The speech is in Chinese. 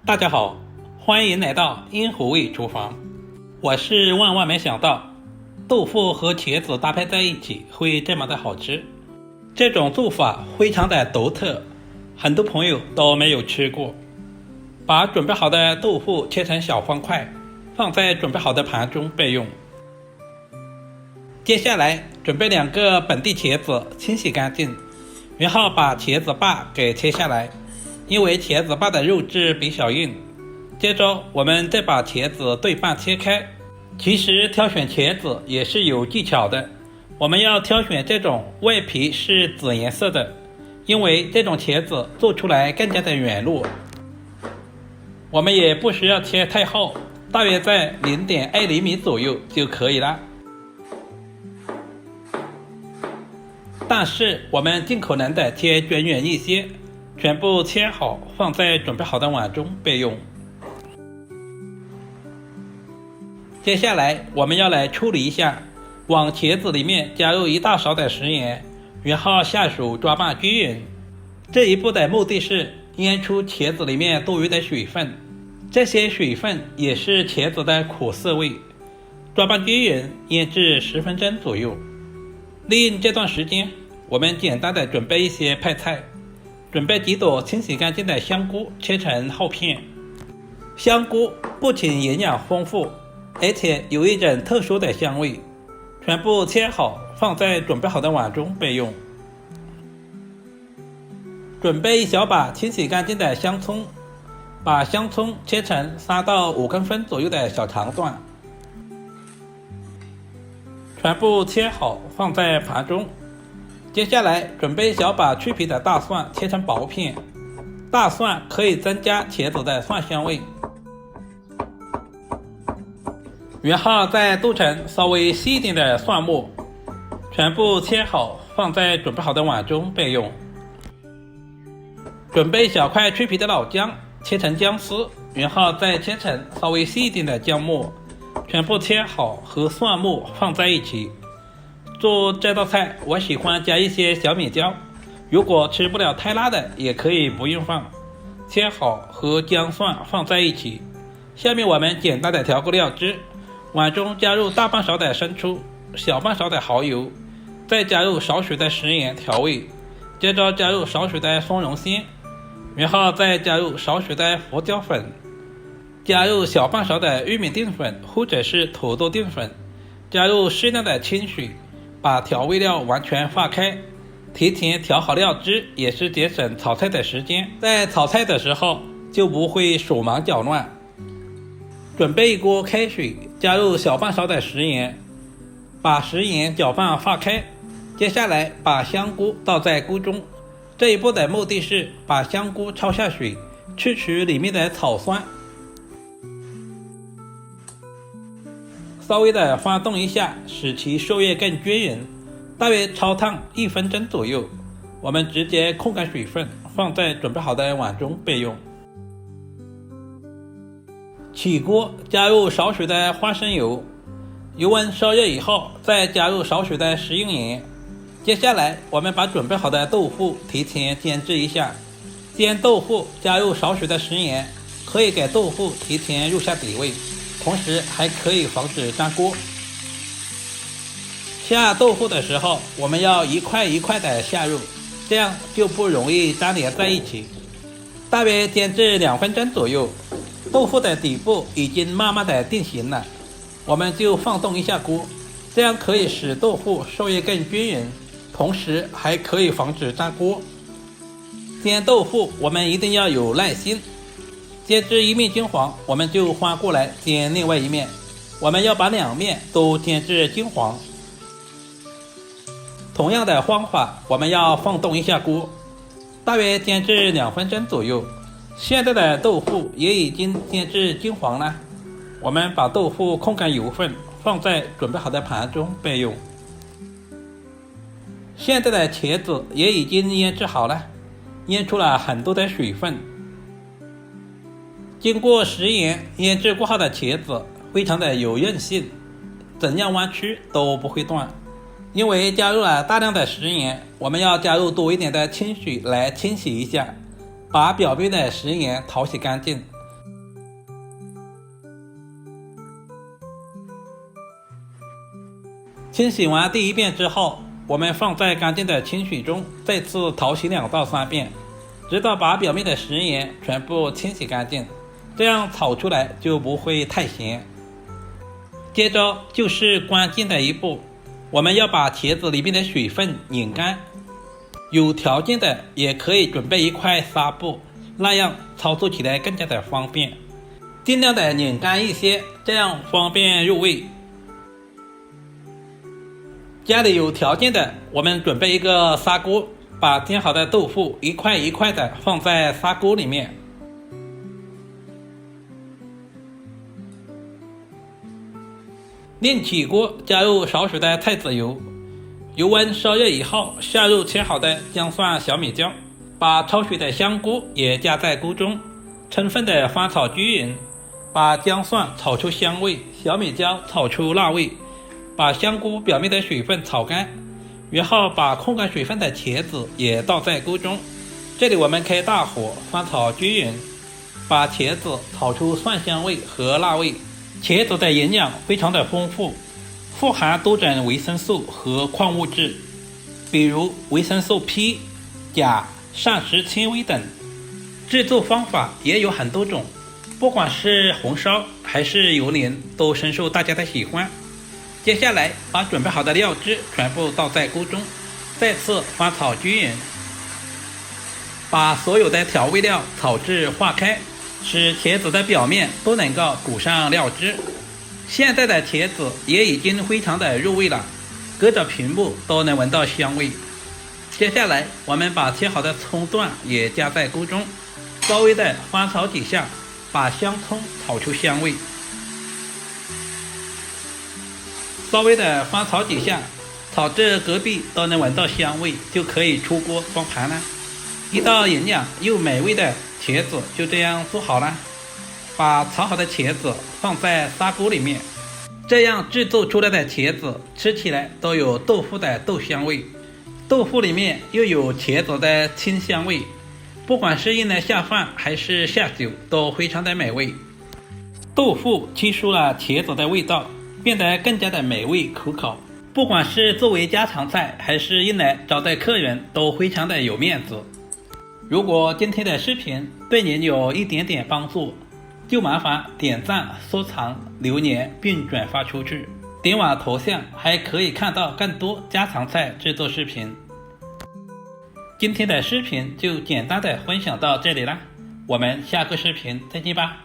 大家好，欢迎来到英虎味厨房。我是万万没想到豆腐和茄子搭配在一起会这么的好吃。这种做法非常的独特，很多朋友都没有吃过。把准备好的豆腐切成小方块，放在准备好的盘中备用。接下来准备2个本地茄子，清洗干净，然后把茄子把给切下来，因为茄子把的肉质比较硬。接着我们再把茄子对半切开。其实挑选茄子也是有技巧的，我们要挑选这种外皮是紫颜色的，因为这种茄子做出来更加的软糯。我们也不需要切太厚，大约在 0.2 厘米左右就可以了。但是我们尽可能的切卷圆一些，全部切好放在准备好的碗中备用。接下来我们要来处理一下，往茄子里面加入1大勺的食盐，然后下手抓拌均匀。这一步的目的是腌出茄子里面多余的水分，这些水分也是茄子的苦涩味。抓拌均匀，腌制10分钟左右。利用这段时间，我们简单的准备一些配菜。准备几朵清洗干净的香菇，切成厚片。香菇不仅营养丰富，而且有一种特殊的香味。全部切好放在准备好的碗中备用。准备一小把清洗干净的香葱，把香葱切成3到5公分左右的小长段，全部切好放在盘中。接下来准备一小把去皮的大蒜，切成薄片。大蒜可以增加茄子的蒜香味。然后再剁成稍微细一点的蒜末，全部切好放在准备好的碗中备用。准备小块去皮的老姜，切成姜丝，然后再切成稍微细一点的姜末，全部切好和蒜末放在一起。做这道菜我喜欢加一些小米椒，如果吃不了太辣的也可以不用放。切好和姜蒜放在一起。下面我们简单的调个料汁，碗中加入大半勺的生抽，小半勺的蚝油，再加入少许的食盐调味，接着加入少许的松茸鲜，然后再加入少许的胡椒粉，加入小半勺的玉米淀粉或者是土豆淀粉，加入适量的清水，把调味料完全化开。提前调好料汁也是节省炒菜的时间，在炒菜的时候就不会手忙脚乱。准备一锅开水，加入小半勺的食盐，把食盐搅拌化开。接下来把香菇倒在锅中，这一步的目的是把香菇焯下水，去除里面的草酸。稍微的翻动一下，使其受热更均匀，大约焯烫1分钟左右。我们直接控干水分，放在准备好的碗中备用。起锅，加入少许的花生油，油温烧热以后，再加入少许的食用盐。接下来我们把准备好的豆腐提前煎制一下。煎豆腐加入少许的食盐，可以给豆腐提前入下底味，同时还可以防止粘锅。下豆腐的时候，我们要一块一块的下入，这样就不容易粘连在一起。大约煎至2分钟左右，豆腐的底部已经慢慢的定型了，我们就放动一下锅，这样可以使豆腐受热更均匀，同时还可以防止粘锅。煎豆腐我们一定要有耐心，煎至一面金黄，我们就翻过来煎另外一面，我们要把2面都煎至金黄。同样的方法，我们要放动一下锅，大约煎至2分钟左右。现在的豆腐也已经煎至金黄了，我们把豆腐控干油分，放在准备好的盘中备用。现在的茄子也已经腌制好了，腌出了很多的水分。经过食盐腌制过后的茄子非常的有韧性，怎样弯曲都不会断。因为加入了大量的食盐，我们要加入多一点的清水来清洗一下，把表面的食盐淘洗干净，清洗完第一遍之后，我们放在干净的清水中，再次淘洗2到3遍，直到把表面的食盐全部清洗干净，这样炒出来就不会太咸。接着就是关键的一步，我们要把茄子里面的水分拧干。有条件的也可以准备一块纱布，那样操作起来更加的方便。尽量的拧干一些，这样方便入味。家里有条件的，我们准备一个砂锅，把煎好的豆腐一块一块的放在砂锅里面。另起锅，加入少许的菜籽油，油温烧热以后，下入切好的姜蒜、小米椒，把焯水的香菇也加在锅中，充分的翻炒均匀，把姜蒜炒出香味，小米椒炒出辣味，把香菇表面的水分炒干，然后把控干水分的茄子也倒在锅中，这里我们开大火翻炒均匀，把茄子炒出蒜香味和辣味。茄子的营养非常的丰富，富含多种维生素和矿物质，比如维生素 P、钾、膳食纤维等。制作方法也有很多种，不管是红烧还是油淋，都深受大家的喜欢。接下来把准备好的料汁全部倒在锅中，再次翻炒均匀，把所有的调味料炒至化开，使茄子的表面都能够裹上料汁。现在的茄子也已经非常的入味了，隔着屏幕都能闻到香味。接下来我们把切好的葱段也加在锅中，稍微的翻炒几下，把香葱炒出香味。稍微的翻炒几下，炒至隔壁都能闻到香味，就可以出锅装盘了。一道营养又美味的茄子就这样做好了。把炒好的茄子放在砂锅里面，这样制作出来的茄子吃起来都有豆腐的豆香味，豆腐里面又有茄子的清香味，不管是用来下饭还是下酒都非常的美味。豆腐吸收了茄子的味道，变得更加的美味可口，不管是作为家常菜还是用来招待客人都非常的有面子。如果今天的视频对您有一点点帮助，就麻烦点赞、收藏、留言并转发出去。点我头像还可以看到更多家常菜制作视频。今天的视频就简单的分享到这里啦，我们下个视频再见吧。